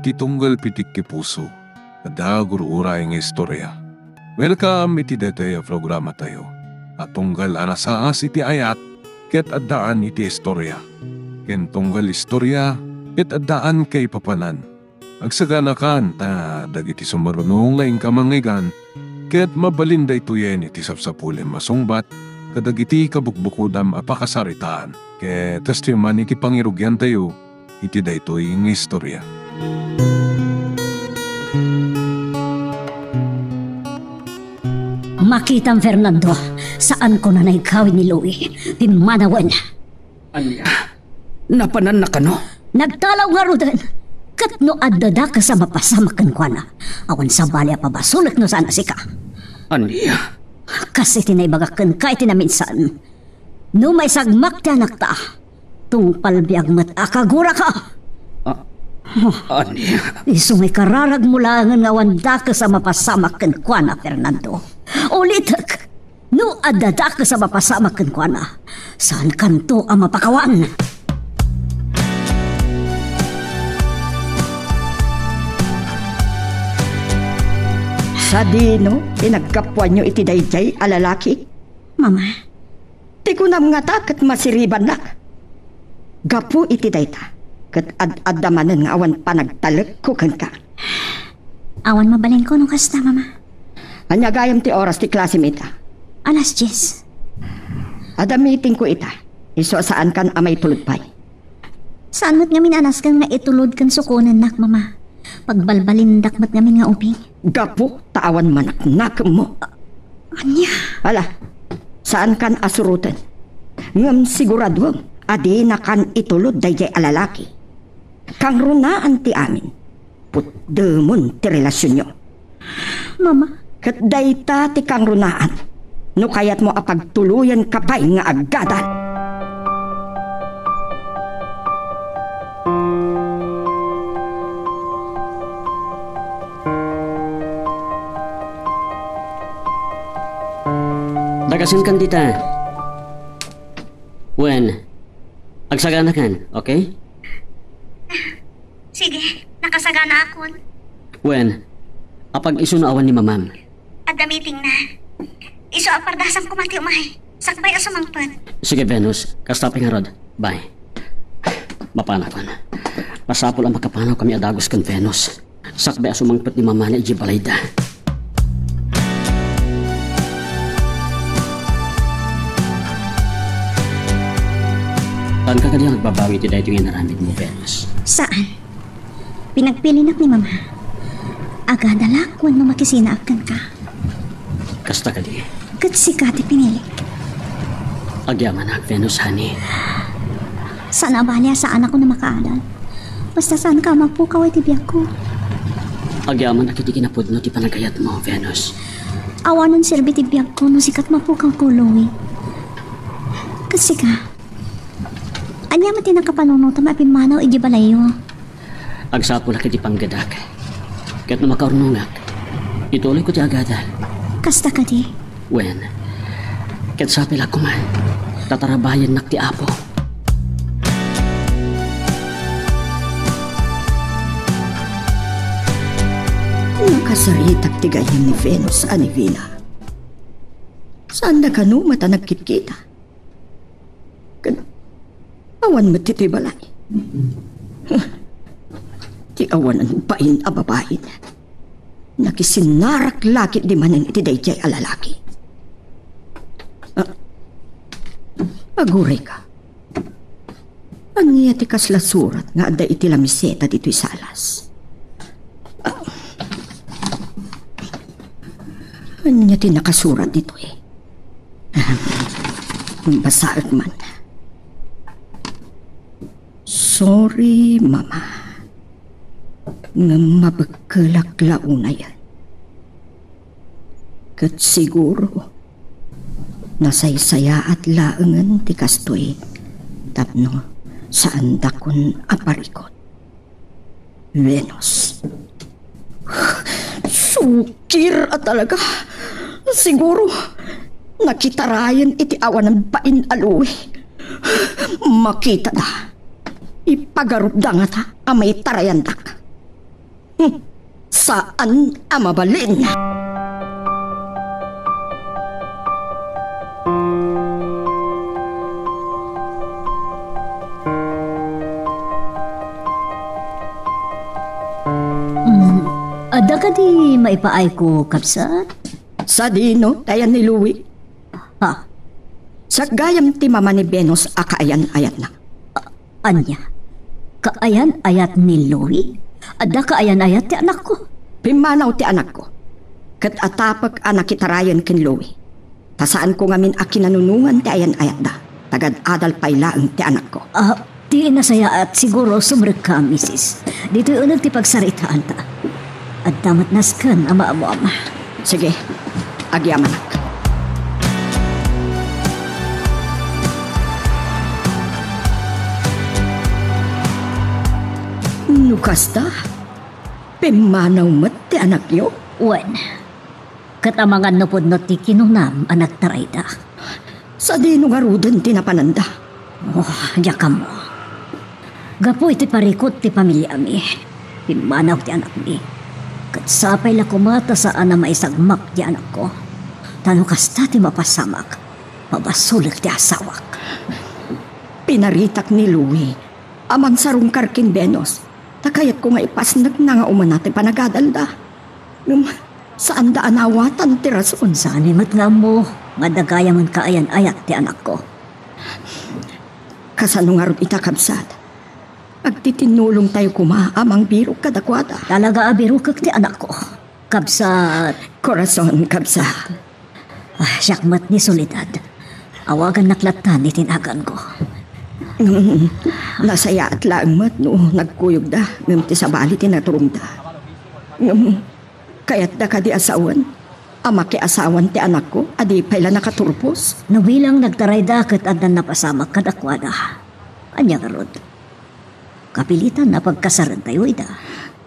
iti tunggal pitik ki puso. Ada gurura yung istorya. Welcome iti detaya programa tayo. At tunggal anasaas iti ayat, ket addaan iti istorya. Ken tunggal istorya, ket addaan kay papanan. Agsaganakan ta dagiti sumarunong laing kamangigan, ket mabalinda ituyen iti sapsapulen masungbat, kadagiti kabukbukudam apakasaritaan. Ket testiman iti pangirugyan tayo, iti daytoy ng istorya. Makitang Fernando, saan ko na naikawin ni Louie? Timanawan. Anya, napanan na ka no? Nagtalaw nga rudan. Kat no adada ka sa mapasamakan ko na. Awan sa balya pa ba, sulit no sana si ka. Anya? Kasi tinaybagakan ka itinaminsan. No may sagmak tiyanak ta. Tung palbiag mat akagura ka. Anya? Iso may kararag mula nga wanda ka sa mapasamakan ko na, Fernando. Ulitak, no adada ka sa mapasamakan ko na. Saan kanto ang mapakawan? Sa dino, pinagkapwan nyo iti dayjay alalaki? Mama. Ti kunam nga ta kat masiriban lak. Gapu iti dayta, kat ad-adamanan nga awan panagtalek ko ka. Awan mabalin ko nung kasta, Mama. Anyagayam ti oras ti klasimita. Alas 10. Adamiting ko ita, iso saan kan amay tuludpay. Saan mo't ngamin anas kang nga itulod kan sukunan nak, Mama? Pagbalbalin dakmat ngamin nga uping. Gapu, taawan manak mo. Anya? Ala, saan kan asurutan? Ngam sigurado, adi na kan itulod dayjay alalaki. Kang runaan ti amin, putdemon ti relasyon nyo. Mama? Kat dayta ti kang runaan, no kayat mo apagtuluyan kapay nga agadan. Dagasin kan dita. Wen, agsagana kan, okay? Sige, nakasagana akon. Wen, apag isunawan ni mamam. Adda meeting na. Iso apardasam ko mati umay. Sakbay asumangpad. Sige, Venus, kastaping harod. Bye. Mapanapan. Pasapol ang makapanaw kami adagos kan Venus. Sakbay asumangpad ni mama ni Iji Balayda. Saan ka kanya nagbabawi ti dahito yung naramid mo, Venus? Saan? Pinagpilinak ni Mama. Agadalak kung no makisinaakan ka. Kasta ka di. Kat si Kati pinilik. Agyaman ak, Venus, honey. Saan abalya saan ako na makaadan? Basta saan ka mapukaw ay tibiyag ko. Agyaman ak iti kinapod no ti panagayat mo, Venus. Awanan sirbi tibiyag ko no sikat mapukaw ko, Louie. Kasi ka, anya mati nakapanunutam apimanaw iji balayo. Agsapol ak iti panggadak. Kat na makaurnungak, ituloy ko ti agada. Kasta ka di? Wen, kat sapil ako man, tatarabayan nak ti apo. Nakasaritak ti gayam ni Venus, Anivina. Saan na ka no mata nagkit-kita? Awan mo ti balay. Ti awan ang pain a babain. Nakisinarak lakit di manin iti dayjay alalaki. Aguray ka. Anya ti kasla surat nga adda iti lamiseta dito'y salas. Anya ti nakasurat dito eh. Basaag man. Sorry, Mama. Nga mabagkalak launa yan. Kat siguro, nasaysaya at laangan ti kastoy tapno saan dakon aparikot. Venus. Sukir at talaga. Siguro, nakitarayan iti awan ng pain aluwi. Makita na. Ipagarup da nga ta, amay tarayandak. Saan ang mabalin? Ada ka di maipaay ko, kapsat? Sa dino, dayan ni Louie. Ha? Sa gayam ti mama ni Venus akaayan-ayat na. Anya? Kaayan-ayat ni Louie? Ada kaayan-ayat ti anak ko? Pimanaw ti anak ko. Kat atapag anak kitarayan kin Louie. Tasaan ko ngamin akinanunungan ti ayan-ayat da. Tagad adal pailaang ti anak ko. Di nasaya at siguro sumrek ka, misis. Dito'y unang ti pagsaritaan ta. At damat naskan, ama-ama. Sige, agyaman ak. Nukasta? Pimanaw mat ti anak yo? Wen, katamangan no pod no ti kinunam anak tarayda. Sa dino nga ruden tinapananda. Diya mo. Gapo iti parikot ti pamilya mi. Pimanaw ti anak mi. Kat sapay la kumata saan na maisagmak di anak ko. Tano kasta ti mapasamak. Mabasulik ti asawak. Pinaritak ni Louie. Amang sarungkar kin Venus. Takayat ko nga ipasnag na nga umanati panagadalda. Saan da anawatan ti rason? Saan imat nga mo. Madagaya man kaayan-ayat ti anak ko. Kasano nga ron itakabsat. Agtitinulong tayo amang biro kadakwada. Talaga abiro kag ti anak ko. Kabsat. Corazon, kabsat. Siyakmat ni Soledad. Awagan naklatan itinagan ko. Nasaya at laang mat no nagkuyog da. Ngam ti sabali tinaturong da. Kayat da ka di asawan. Ama ki asawan ti anak ko. Adi paila nakaturpos. Nabilang nagtaray da kat adan napasamak kadakwada. Anya karod. Kapilitan na pagkasaran tayo ida.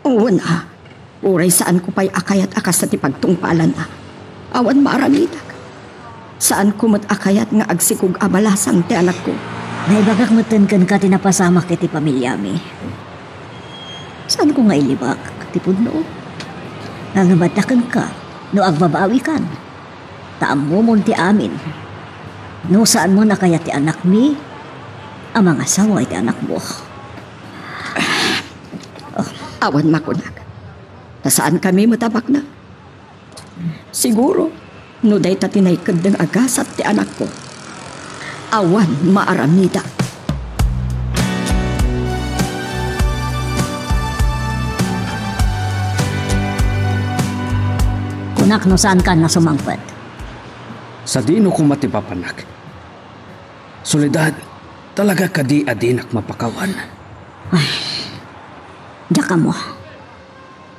Oo na. Uray saan ko pa'y akayat akas na ti pagtungpalan na. Awan maaramidak. Saan ko mat akayat nga agsikog abalasang ti anak ko. Naibagak matan kan ka tinapasamak iti pamilya mi. Saan ko nga ilibak? Ti pudno. Nangabatakan ka. No agbabawi kan. Taam mo ti amin. No saan mo nakayat ti anak mi? Amang asawa iti anak mo. Awan makunag. Nasaan kami matabak na? Siguro, no day ta tinaykad ng agasat ti anak ko. Awan maaramida. Kunak no saan ka na sumangpad? Sa dino ko matipapanak. Soledad, talaga kadi adinak mapakawan. Diya mo.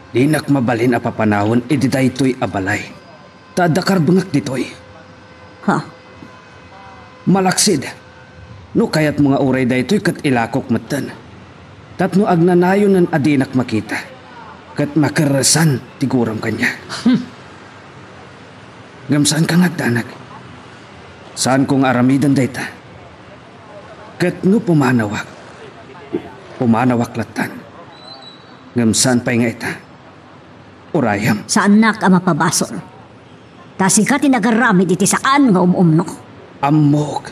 Dinak mabalin a papanawon, edi daytoy abalay. Tadakar bangak ditoy. Ha? Malaksid. No kayat mga uray daytoy kat ilakok matan. Tatno agnanayon ng adinak makita. Kat makarasan tiguram kanya. Gamsaan ka ngagdanak. Saan kong aramidan dayta? Kat no pumanawak. Pumanawak latan. Ngamsan pa'y nga ita. Urayam. Saan na ka mapabasol? Kasi ka tinagaramid iti saan nga umumno. Amok.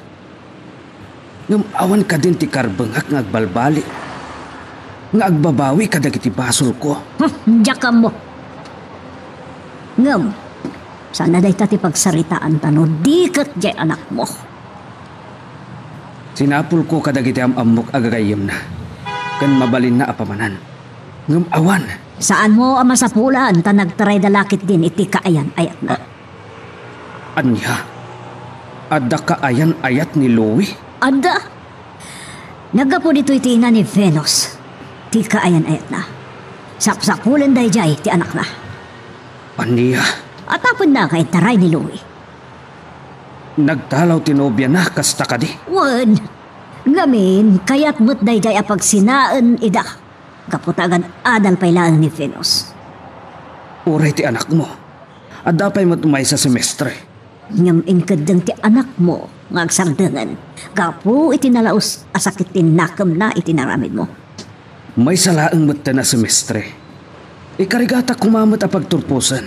Ngamawan ka din ti karbangak nga agbalbali. Nga agbabawi ka dagiti basol ko. Diya ka mo. Ngam, sana day tati pagsaritaan tano, di kat jay anak mo. Sinapul ko kadagiti amok agagayam na. Kan mabalin na apamanan. Ngamawan. Saan mo ang masapulan ta nagtaray dalakit din iti kaayan ayat na? Anya? Adda kaayan ayat ni Louie? Ada? Nagapo dito iti ina ni Venus. Ti kaayan ayat na. Sapsapulan day jay ti anak na. Anya? Atapon na kay taray ni Louie. Nagtalaw tinobya na kasta ka di? Wan. Ngamin, kaya't mo't day jay apag sinaan ida. Kaputagan adal pailaan ni Venus. Uray ti anak mo. Adda pa'y matumay sa semestre. Ngam inkadang ti anak mo nga agsardangan. Gapo itinalaos asakit tinakam na itinaramid mo. May salaang mata na semestre. Ikarigata kumamot a pagturpusan.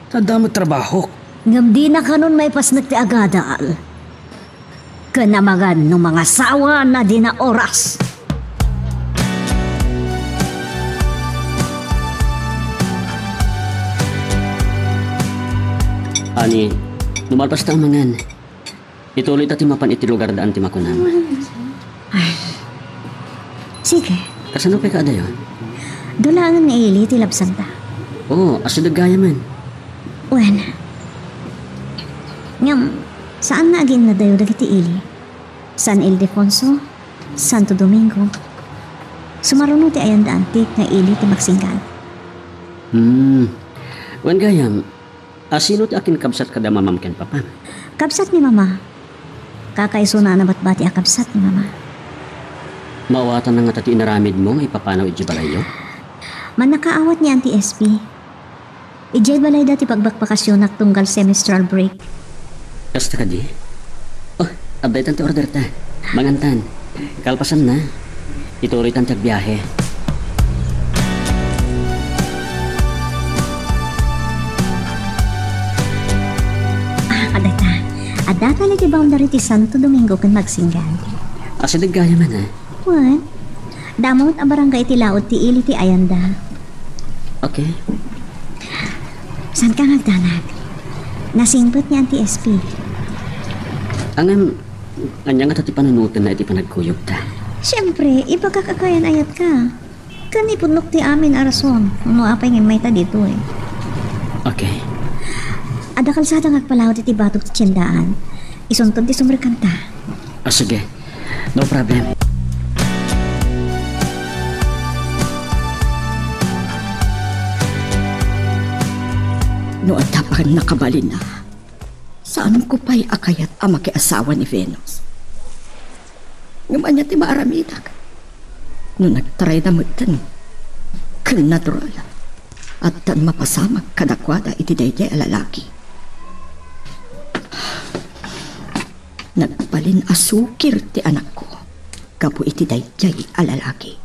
Tadamot trabaho. Ngam di na kanon may pasnak ti agadaal. Kanamagan ng mga sawa na di na oras. Ani, lumalpas ta ang mangan. Ituloy ta timapan iti lugar daan ti makunan. Sige, Kasano pa ka dayon? dulangan nga ili ti labsan ta. Oo, aso gaya man. Wen. Ngam, saan na agin na dayo dagiti ili? San Ildefonso, Santo Domingo. Sumaruno ti ayan da antik nga ili ti magsinggan. Wan gayam, asino ti akin kabsat kada mamamken papa? Kapsat ni mama. Kakaiso na nabatbati a kapsat ni mama. Mawatan na nga tati inaramid mo nga ipapanaw iti balayo? Man nakaawat ni Auntie SP. Ijay balay dati pagbakbakasyon tunggal semestral break. Kasta ka di? Oh, update ti order ta. Mangantan. Kalpasan na. Ituloy tan tiyag biyahe. Aday ta. Ada ka lagi boundary ti Santo Domingo kan magsinggan. Asa gaya man ha? What? Damot a barangay ti laod ti ili ti Ayanda. Okay. San ka ngagdanag? Nasimpot ni Auntie SP. Angam, anya nga tati panunutan na iti panagkuyog ta. Siyempre, ipagkakakayan ayat ka. Kanipudnok ti amin arason. Ano apay nga may ta dito eh. Okay. Ada kalsada ngagpalawad iti batok ti tiyandaan. Isuntod ti sumrikanta. Ah, sige. No problem. No atapan nakabalin na. Saan ko pa'y akayat ang makiasawa ni Venus? Ngaman niya ti maaramidag. No nagtaray na mutan. Kan natural. At tan mapasamag kadakwada iti dayjay alalaki. Nagbalin asukir ti anak ko. Kapo iti dayjay alalaki.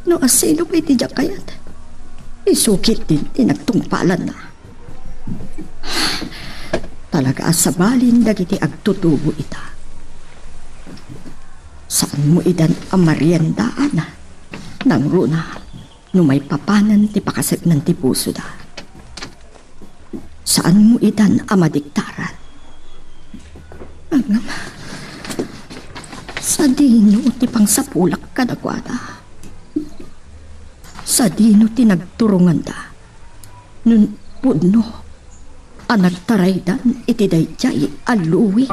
No asino pa iti jakayat. Isukit din tinagtungpalan na. Talaga asabalin dagiti agtutubo ita. Saan mo idan ang mariendaan na? Nang runa, no may papanan ti pakasip ng ti puso da. Saan mo idan ang madiktaran? Angam, sa dino ti pangsapulak kadagwada. Sa dino tinagturungan da. Nun pudno, ang nagtaraydan iti dayjay aluwi.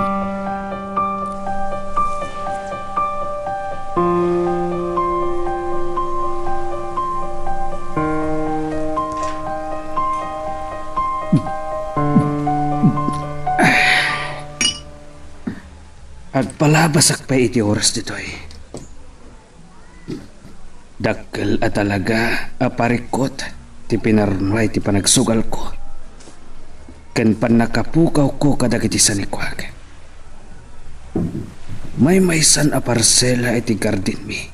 At palabasak pa iti oras ditoy. Dakkel at talaga aparikot ti pinarunway ti panagsugal ko. Ken panakapukaw ko kadagiti sanikwag. May maysan a parsela iti garden mi.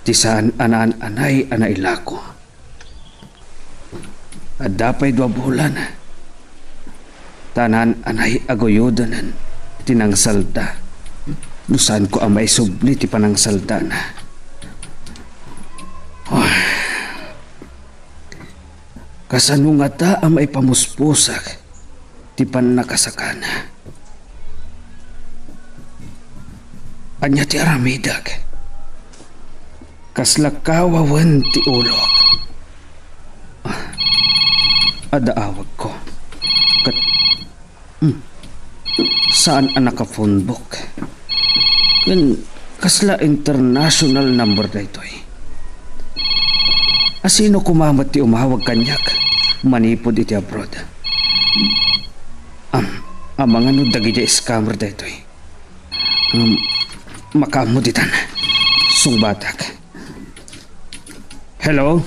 Ti saan anaan-anay anailako. At dapay 2 bulan. Tanan anay agoyodanan tinangsalda. Nusan ko ang may subli ti panangsalda na. Kasano nga ta ang may pamuspusak ti panakasakana. Anya ti aramidag. Kaslakawawan ti ulok. Adaawag ko. Saan ang naka-phonebook? Yan, kasla international number na ito eh. Asino kumamat ti umawag kanyak? Manipod iti abroad. Ang mga nudagi di scammer na ito eh. Makamuditan. Sungbatak. Hello?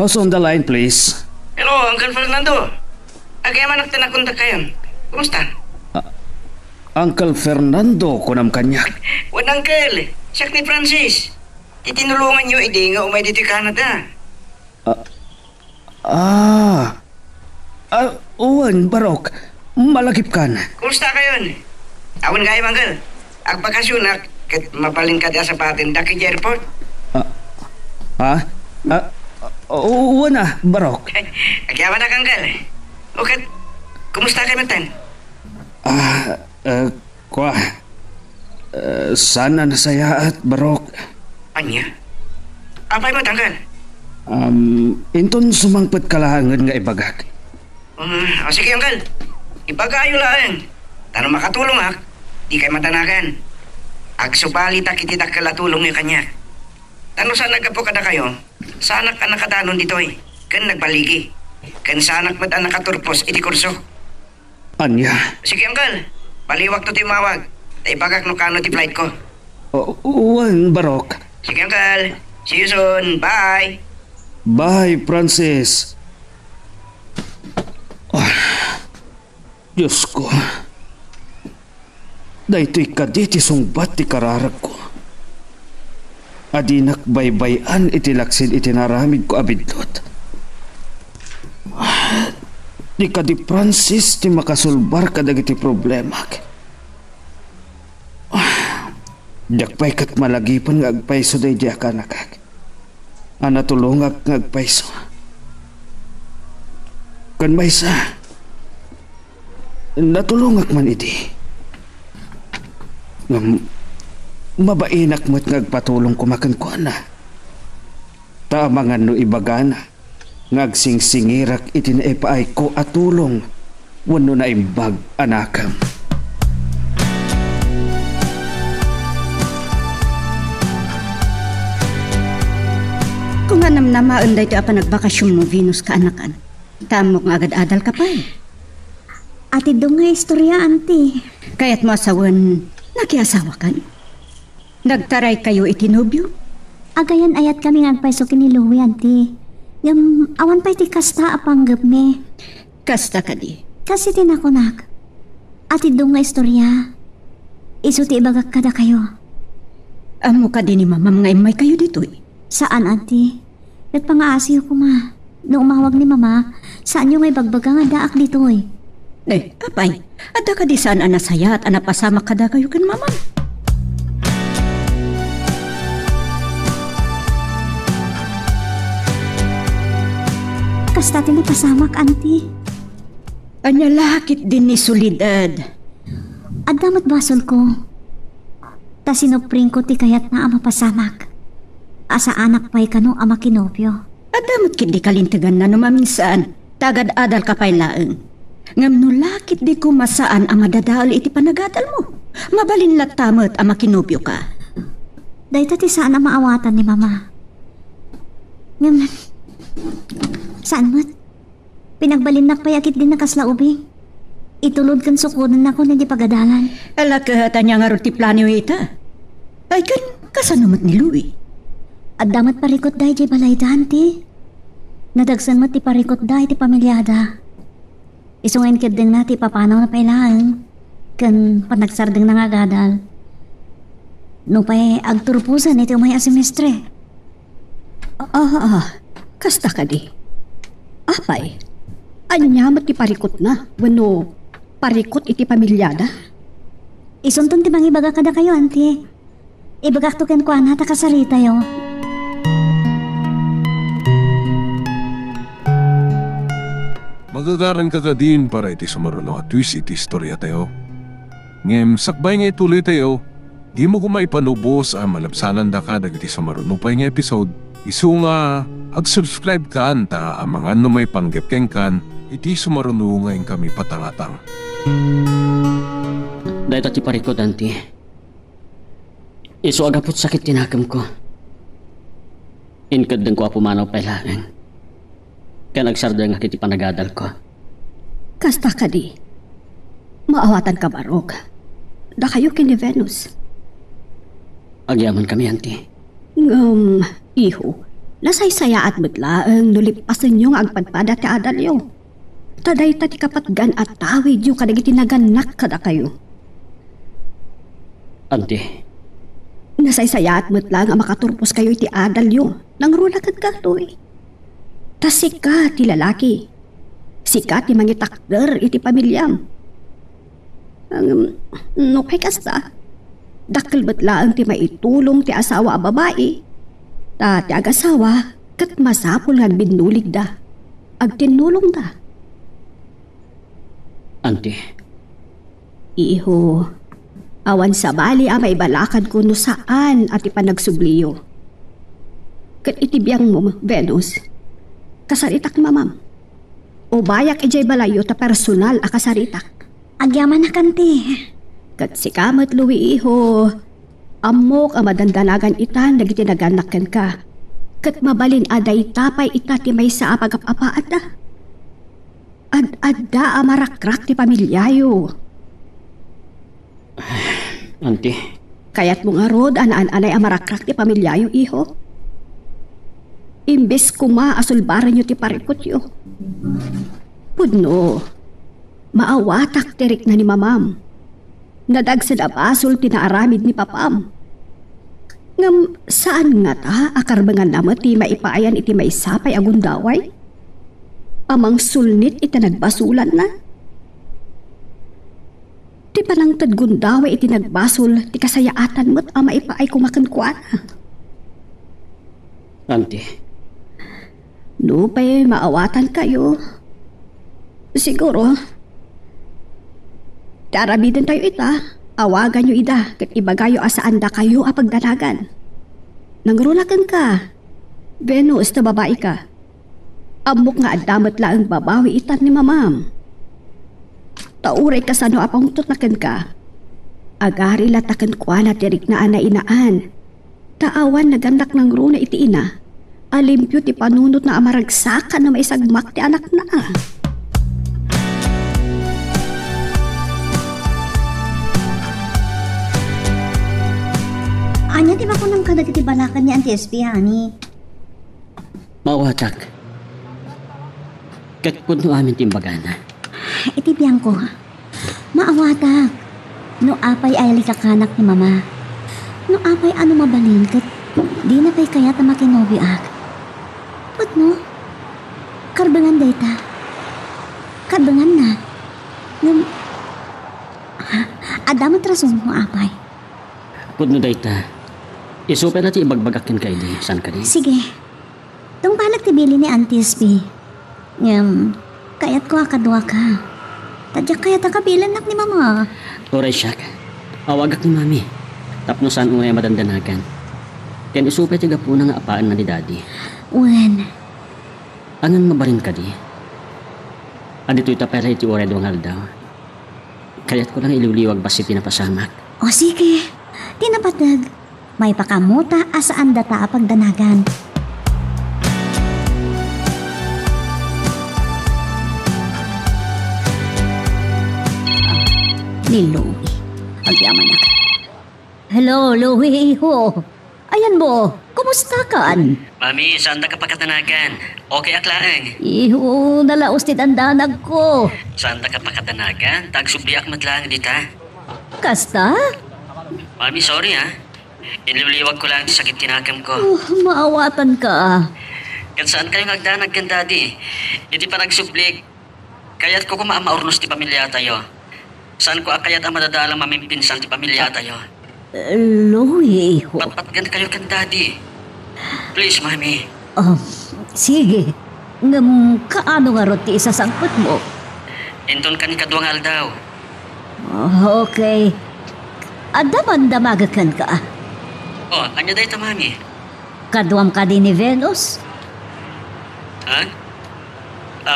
Who's on the line, please? Hello, Uncle Fernando. Agyaman ak tinakontak kayon. Kumusta? Uncle Fernando kunam kanyak. Wan Uncle, siyak ni Francis. Itinulungan nyo, hindi nga umay dito Canada. Uwan, Barok. Malagip kan. Kumusta kayon? Awan kayo, Manggal. Agbakasyon na, kat mapalin ka sa patin, daki airport. Uwan na, Barok. Agyaman na, Kanggal. Okay, kumusta kayo, Matan? Sana nasaya at Barok. Anya? Apay mo, Tanggal? Inton sumangpet kalahangan nga ibagak. Sige, Uncle. Ipagayo lang. Tano makatulong di kayo matanakan. Agsupali takititak kalatulong niya kanya. Tano saan nagkapo kada kayo? Sanak ka nakatanon dito Kan nagbaligi. Kan sanak mat ang nakaturpos iti kurso. Anya? Sige, Uncle. Baliwag to timawag. Taibagak no kano ti flight ko. Uwan, Barok. Sige, Uncle. See you soon. Bye. Bye, Francis. Diyos ko. Dahito'y kaditi sungbat ti kararag ko. Adinak baybayan itilaksin itinaramid ko abidlot. Di ka di Francis ti makasulbar kadag iti problema. Dakpay kat malagipan nga agpayso day di akanakak. Anatulungak nga agpayso. Kan maysa. Natulungak man iti. Mabainak mo't ngagpatulong kumakan ko na. Tamangan no ibagana. Ngagsingsingirak iti na ipaay ko at tulong. Wano na imbag anakam. Kung anam-namaan dahi ito apa nagbakasyon mo Venus ka anakan. Tamo nga agad adal ka pa Ati do nga istorya, auntie. Kaya't mo asawan, nakiasawa ka. Nagtaray kayo itinubyo? Agayan ayat kami ngagpaiso kiniluwi, auntie. Yung awan pa iti kasta apanggap me. Kasta ka di. Kasi tinakunak. Ati do nga istorya. Iso ti ibagak kada kayo. Amo ka din ni mama mga imay kayo dito Saan, auntie? At pangaasiyo ko ma. Nung umawag ni mama, saan yung may bagbaga nga daak dito apay, ada ka di saan anasaya at anapasama ka da kayo kan mama. Kasta tini pasamak, auntie. Anya lakit din ni Solidad. At damat basol ko. Ta sinupring ko ti kayat na ama pasamak. Asa anak pa'y kanong ama kinopyo. At damat kit di kalintagan na numaminsan. Tagad adal ka pa'y laeng. Ngam no lakit di ko masaan ang madadal iti panagadal mo. Mabalin latamot ang makinopyo ka. Dahito ti saan ang maawatan ni mama. Ngam, saan mo't? Pinagbalinak payakit din na kaslaubing. Itulod kan sukunan ako na di pagadalan. Alakahata niya nga ti plano ita. Ay kan, kasanumot ni Louie. At damat parikot dahi di balay dante. Nadagsan mo ti parikot dahi ti pamilyada. Isungain ka din na ti papanaw na pailangan. Kan panagsardeng na nga gadal. No pa'y agturpusan iti umay asemestre. Kasta ka di. Apay, anyamat ti parikot na. Wano, parikot iti pamilyada. Isuntun ti mangibaga kada kayo, auntie. Ibagak to ken kuan hata kasarita yo. Magagaran ka ka din para iti sumaruno at twist iti istorya tayo. Ngem sakbay nga ituloy tayo, di mo kumaipanubos ang malabsanan da ka dagiti sumaruno pa nga episode. Isu nga, ag-subscribe ka anta ang mga may panggepkeng kan, iti sumaruno nga kami patangatang. Dahil ti parikot, auntie. Isu agapot sakit tinakam ko. Inkad din ko apumanaw pailaeng. Kaya nagsarda nga kiti panagadal ko. Kasta ka di. Maawatan ka Barok. Da kayo kini Venus. Agyaman kami, auntie. Iho. Nasaysaya at biglaang nulipasan yung agpadpada ti adal yo. Taday ti kapatgan at tawid yung kadagiti naganak kada kayo. Auntie. Nasaysayat mo't lang ang makaturpos kayo iti adal yung nangrulakan ka to eh. Tas sika ti lalaki. Sika ti mangitakder iti pamilyam. No kay kasta, dakkel ba't lang ti maitulong ti asawa a babae. Ta ti ag-asawa kat masapol nga binulig da. Ag tinulong da. Auntie, Iho, awan sa bali may balakad ko no saan at ipanagsubliyo. Kat itibiyang mo, Venus, kasaritak ni mamam. O bayak ijay balayo ta personal a kasaritak. Agyaman na kanti. Kat si kamat luwi iho, amok ang madandanagan itan nagitinaganakan ka. Kat mabalin aday tapay ita ti may sa apag-apaat na. Ad-adda amarakrak ti pamilyayo. auntie, Kaya't mong arod anay amarakrak ti pamilyayo iho. Imbes kuma asulbaran nyo ti parikot yo. Pudno, maawatak tirik na ni mamam. Nadagsan abasol tinaaramid ni papam. Ngam saan nga ta akarbangan naman ti maipaayan iti maisapay agundaway? Amang sulnit iti nagbasulan na. Ti panang tadgundaway iti nagbasol ti kasayaatan mo't ama ipaay kumakankuan. auntie, No pa'y maawatan kayo. Siguro, tarabidin tayo ita. Awagan nyo ida kat ibagayo asaan da kayo apagdanagan. Nangrulakan ka. Venus na babae ka. Amok nga adamat lang babawi itan ni mamam. Tauray ka sa no apang tutnakan ka. Agari latakan kwa na tirik na ana inaan. Taawan nagandak ng runa iti ina. Alimpyo ti panunot na amaragsakan na may sagmak ti anak na. Anya di ba ko nang kadag iti balakan ni Auntie SP, honey? mawatak. Kat puno amin timbagana. Iti biyang ko. Maawata. No apay ay likakanak ni mama. No apay ano mabalin kat di na pa'y kaya ta makinobiak. Put no? Karbangan data. Karbangan na. Ngam... Adamat rason mo apay. Puno dayta. Isupe na ti ibagbagakin kay di. San ka di? Sige. Tung palag tibili ni Auntie SP. Kayat ko akadwa ka. Tadyak kaya takabilan nak ni mama. Oray siyak. Awagak ni mami. Tapnosan mo ay madandanagan. Ken isupe ti gapuna nga apaan na ni daddy. Wen. Angan mabarin ka di. Adito itapera iti oray dongal daw. Kaya't ko lang iliwliwag basi tinapasamak. O sige. Tinapatag. May pakamuta asaan data pagdanagan. Ni Louie. Agyaman na. Hello, Louie. Ayan mo. Kumusta kan? Mami, saan na kapakatanagan? Okay aklaang. Iho, nalaos ti dandanag ko. Saan na kapakatanagan? Tagsubliak matlang dita. Kasta? Mami, sorry ha. Iniliwag ko lang sakit tinagam ko. Maawatan ka. Kan saan kayo nagdanag kan daddy? Hindi pa nagsublik. Kaya't ko kumaamaurnos ti pamilya tayo. Saan ko akayat ang madadalang mamimpinsan ti pamilya tayo? Louie. Patpatgan kayo kan daddy. Please, mami. Sige. Kaano nga roti isasangpot mo? Inton ka ni kadwangal daw. Okay. Adaman-damagakan ka. Oh, anya dahi ta, mami? Kadwam ka din ni Venus? Ha?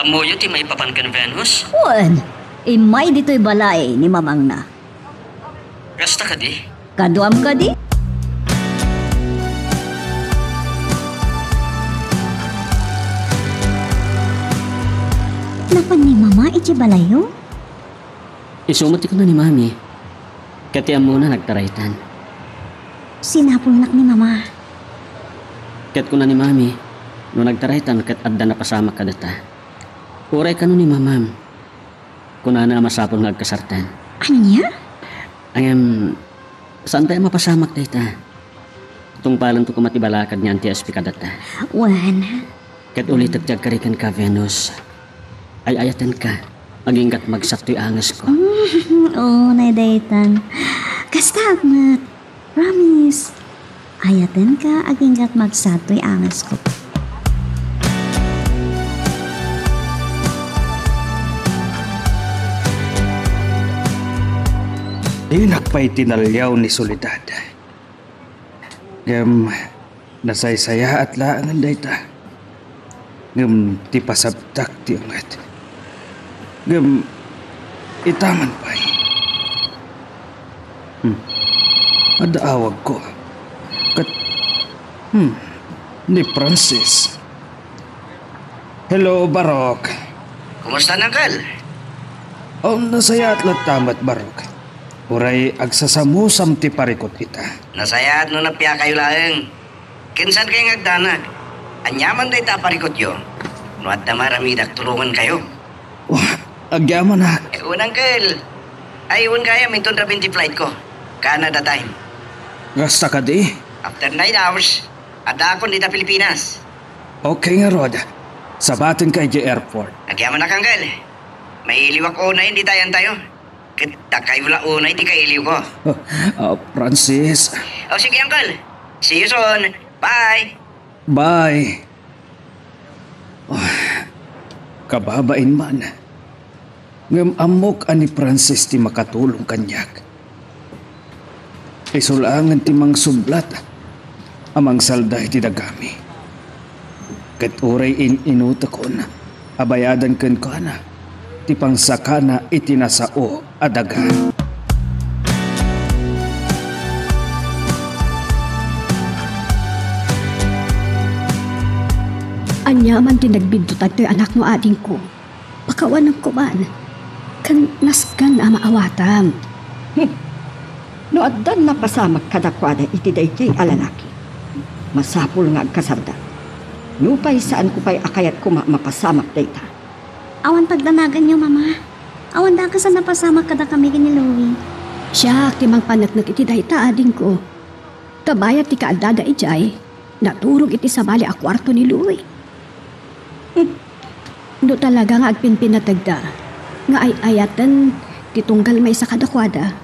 Muyo ti may papan kan Venus? Wen, imay dito'y balay ni mamang na. Gasta ka di? Kadwam ka di? Napan ni mama iti balayo? Isumuti ko na ni mami. Katiyan muna nagtaraytan. Sinapulnak ni mama. Kat ko na ni mami. No nagtaraytan kat adda na pasama ka data. Uray ka no ni mamam. Kuna na masapol nga agkasartan. Anya? Saan tayo mapasamak data? Tungpalan to kumatibalakad niya anti SP kadata. Wan, Kat ulit agtagkarikan ka, Venus. Ay ayatan ka. Magingkat magsakto'y angas ko. oo, naidaytan. Kastamat, promise. Ayaten ka, aginggat magsatoy angas ko. Inak pa'y tinalyaw ni Soledad. Ngam, nasaysaya at laangan dayta. Ngam, ti pasabtak ti angat. Ngam, itaman pa'y. Adaawag ko. Kat, ni Francis. Hello, Barok. Kumusta na, Kal? Nasaya at latamat, Barok. Uray agsasamusam ti parikot kita. Nasayaat no napya kayo laeng. Kinsan kayo ngagdanag? Anyaman day taparikot yo. No at maramidak tulungan kayo. Wah, agyaman na. Unang Kal. Ay, kaya minton rabin ti flight ko. Canada time. Gasta ka di. After 9 hours, ada ako dito Pilipinas. Okay nga, Rod. Sabatin kay J Airport. Agyaman na kang Kal. May iliwak o na hindi tayan tayo. Kita kayo la unay, di kayo iliw ko. Francis. O sige, Uncle. See you soon. Bye. Bye. Kababain man. Ngam amok ani Francis ti makatulong kanyak. Isulangan ti mang sublat. Amang salday ti dagami. Kat uray inutakon. Abayadan ken ko na. Ti pangsakana itinasao adaga. Anyaman din nagbintutan to'y anak mo ading ko. Pakawan ng kuman. Kan naskan na maawatan. No addan na pasamak kadakwada iti dayjay alalaki. Masapul nga agkasarda. Nupay saan ko pa'y akayat ko mapasamak dayta. Awan pagdanagan niyo, Mama. Awan da ka sa napasamak kada kami ni Louie. Siya, timang panatnag iti dayta ading ko. Tabayat ti kaadada ijay. Naturog iti sa bali a kwarto ni Louie. No talaga nga agpinpinatagda. Nga ay ayatan titunggal may sa kadakwada.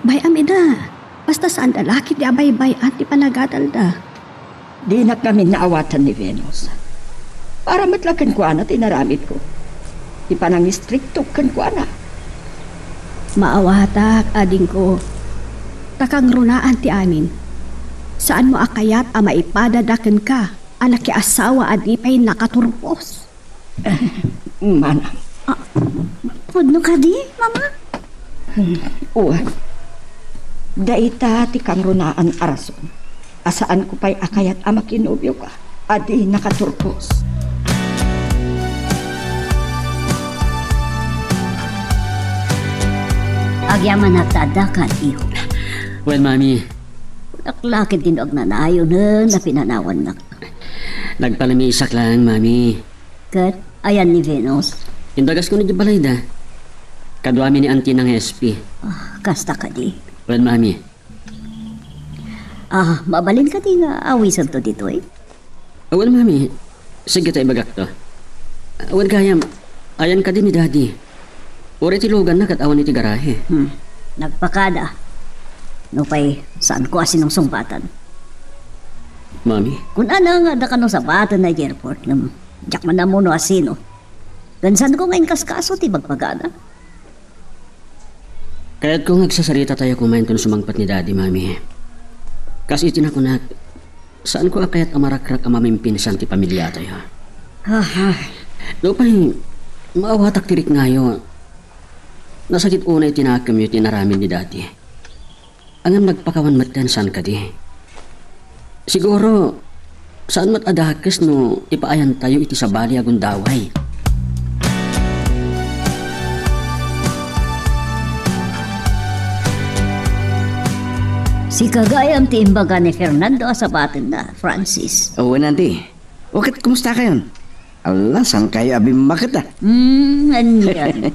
Bay amida. Basta saan dalaki di abay-bay at ti panagadalda. Di na kami naawatan ni Venus. Para matlakan ko ana tinaramit ko. Di pa nang istrikto kan ko ana. Maawatak ading ko. Takang runaan ti amin. Saan mo akayat a maipadadaken ka? Anak ki asawa adi pa'y nakaturpos. Manang. Pudno ka di, Mama? Uwan. Daita ti kang runaan arason. Asaan ko pa'y akayat a makinubyo ka? Adi nakaturpos. Agyaman nagtadakan, iho. Well, Mami, Naklakit din og nanayo na pinanawan na. nagpalamisak lang, Mami. Kat, ayan ni Venus. Indagas ko na di balay da. Kadwami ni auntie ng SP. Kasta ka di. Well, Mami, Mabalin ka di nga awisan to dito eh. well, Mami, sige tayo bagak to. Well, kaya, ayan ka din ni Daddy. Uri tilugan na kat awan iti garahe. Nagpakada. Nupay, saan ko asin ng sumbatan? Mami, Kung ano nga da ka no sabatan na airport ng jak man na mo no asino. Gansan ko ngayon kaskaso ti bagpagada. kaya't kung nagsasarita tayo kumain kung sumangpat ni Daddy, Mami. Kasi itinakunak, saan ko akayat amarakrak ang mamimpinsan ti pamilya tayo? Lupay, maawatak tirik ngayon. Nasakit una itinakam yung tinaramin ni Daddy. Ang nagpakawan matan saan ka di. Siguro, saan mat adakas no ipaayan tayo iti sa bali agung daway. Si kagayam ti imbaga ni Fernando sa batin na, Francis. Oo, nanti. Wakit, kumusta kayo? Allah, saan kayo abimbakat ah? Anyan.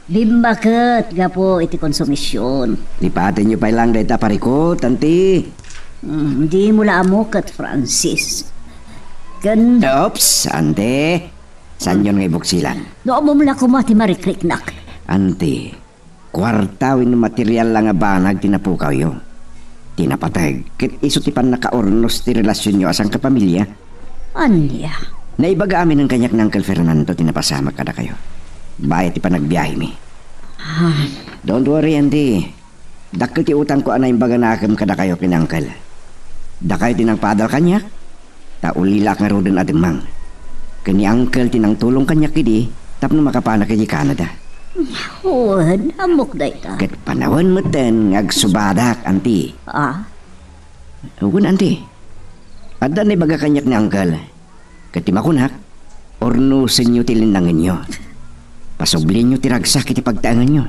Bimbakat, gapo iti konsumisyon. Lipatin nyo pa lang dahita parikot, tanti. Di mo laamo kat Francis. Kan, Oops, ante. Saan yun nga ibuksilan? no mo mula kumati marikriknak. Ante, kwartawin ng material lang nga banag tinapukaw yo. Tinapatag, kit isutipan nakaornos ti relasyon nyo asang kapamilya. Anya? Naibaga amin ng kanyak ng Uncle Fernando tinapasama kada kayo. Bayat ti panagbiyahe mi. Don't worry, Andy. Dakil ti utang ko anay baga nakam kada kayo kinangkal. Dakay tinang padal kanyak, taulilak nga rodon ademang. Kani Uncle tinang tulong kanyak kidi, tapno makapanak kidi Canada. Huwag, amok da ita. Kat panahon mo ten, ngagsubadak, Andy. Huwag, Andy. Ada na baga kanyak ni Uncle. Kati makunak, orno sa inyo tilindangan nyo. Pasublin nyo tiragsak iti pagtaangan nyo.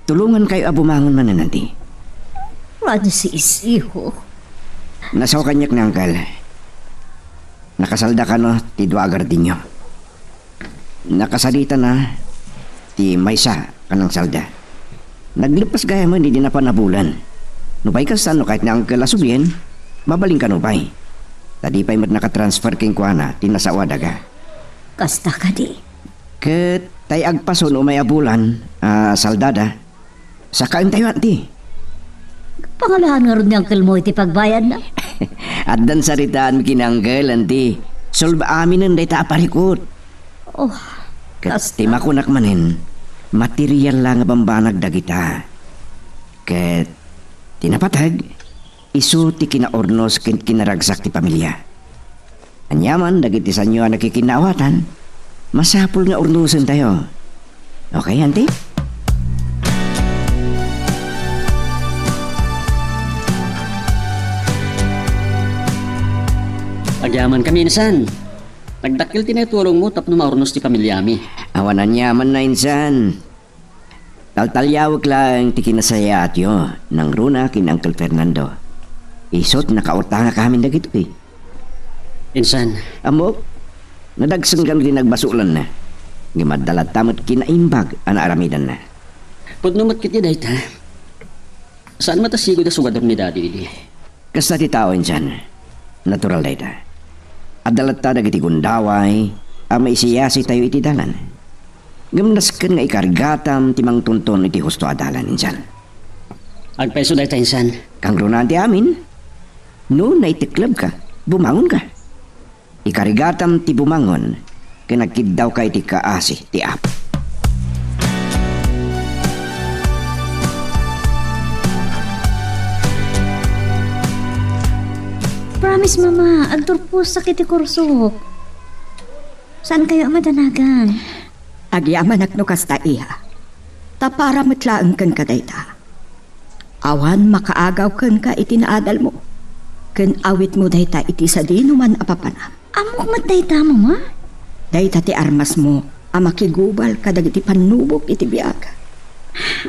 Tulungan kayo abumangon man na nanti. Francis, iho. Nasaw kanyak ni Uncle. Nakasalda ka no, ti duagar din nyo. Nakasalita na, ti maysa kanang salda. Naglipas gaya mo, hindi na pa nabulan. Nupay ka sa no, kahit ni Uncle asubihin, mabaling ka nupay. Tadi pa'y mat nakatransfer king kuana, tinasawa daga. Kasta ka di. Ket tay agpason o may abulan, saldada, sakain tayo anti. Pangalahan nga ron niyang kalmo iti pagbayad na. At dan saritaan kinanggal anti, solba amin ang dayta aparikot. Oh, Ket tima kunak manin, material lang nga bambanag dagita. Ket tinapatag, isu ti kinaornos ken kinaragsak ti pamilya. Anyaman dagiti sanyo ang nakikinawatan, masapul nga ornusan tayo. Okay, Auntie? Agyaman kami insan. Nagdakil tinatulong mo tapno maurnos ti pamilyami. Awanan yaman na insan. Taltalyawag lang ti kinasaya at yo nang runa kin Uncle Fernando. Isot nakautanga kami dagito eh. Insan, Amok, nadagsang kami nagbasulan na. Gimaddalat tamot kinaimbag ang aramidan na. pudnumot kiti dayta. Saan matasigo da sugador ni daddy idi? Kasta ti tao insan, natural dayta. Adalat ta dagiti gundaway, maisiyasi tayo iti dalan. Gamnaskan nga ikargatam timang tunton iti husto adalan insan. Agpeso dayta insan. Kang runante amin, no naitiklab ka, bumangon ka. Ikarigatam ti bumangon, kinagkiddaw ka iti kaasi ti ap. promise mama, agturpos sakit iti kursok. Saan kayo madanagan? Agyaman at kasta iha. Tapara matlaan kan kadayta. Awan makaagaw kan ka iti naadal mo. Kan awit mo dayta iti sa dinuman apapana. Amok matdayta mama? Dayta ti armas mo amakigubal kadag iti panubok iti biag.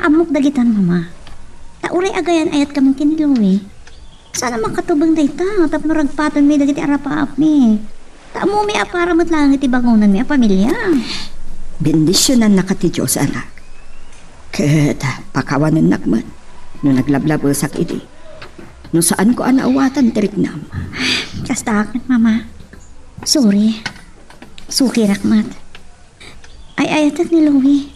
Amok dagitan mama. Tauray agayan ayat kamong kiniluwi. Sana makatubang dayta tapno ragpatan mi dagiti arapaap mi. Taamo mi apara matlang iti bangunan mi a pamilya. Bendisyonan na ka ti Diyos anak. Ket pakawanan nakman no naglablabesak iti. No saan ko anaawatan tiriknam. Kastakot mama. Sorry. Suki rakmat. Ay ayatak ni Louie.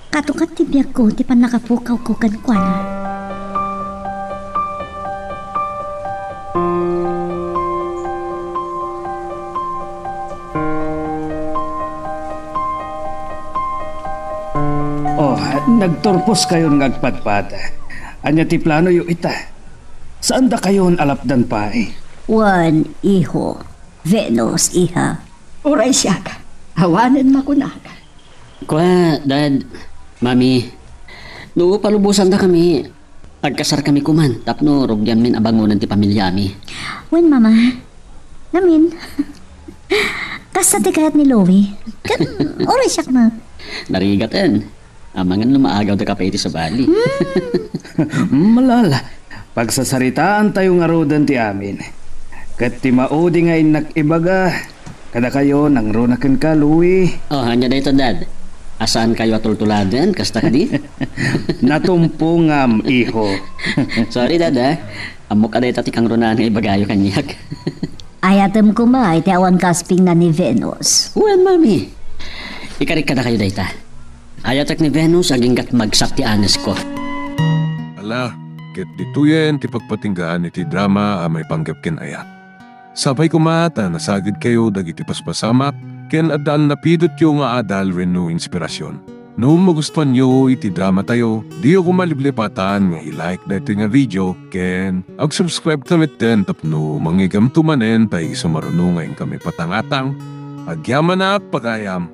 Katukat ti biyag ko ti pan nakapukaw ko kan kuana. Oh, nagturpos kayo ng agpadpad. Anya ti plano yu ita. Saan da kayo alapdan pa eh? Juan, iho. Venus, iha. Uray siya ka. Hawanan makunak. Kwa, dad, mami, no palubusan da kami. Agkasar kami kuman, tapno rugyan min abangunan ti pamilyami. Juan, mama. Namin. Kasta ti kayat ni Louie. Kan, oray siya na. Narigatan. Amangan lumaagaw da kapay iti sa bali. Malala. Pagsasaritaan tayo nga rodan ti amin. Kat ti maudi nga inak ibaga. Kada kayo nang runakan ka, Louie. Oh, hanya da ito, dad. Asaan kayo atultuladan? Kasta ka di? Natumpungam, iho. Sorry, dad, ha? Amok aday tati kang runaan nga ibagayo kanyak. Ayatem ko ma, iti awan kasping na ni Venus. Well, mami. Ikarik ka na kayo dayta. Ayatak ni Venus aging gat magsak ti anes ko. Ala, ket dituyen ti pagpatinggaan iti drama may panggap ken ayat. Sabay kumata nasagid kayo dagiti paspasamak ken adal napidot yung nga adal renu inspirasyon. No magustuhan nyo iti drama tayo, di ako maliblipatan nga i-like na ito nga video ken ag-subscribe tamit din tapno mangigam tumanen tayo sumarunungan kami patangatang agyaman na pagayam.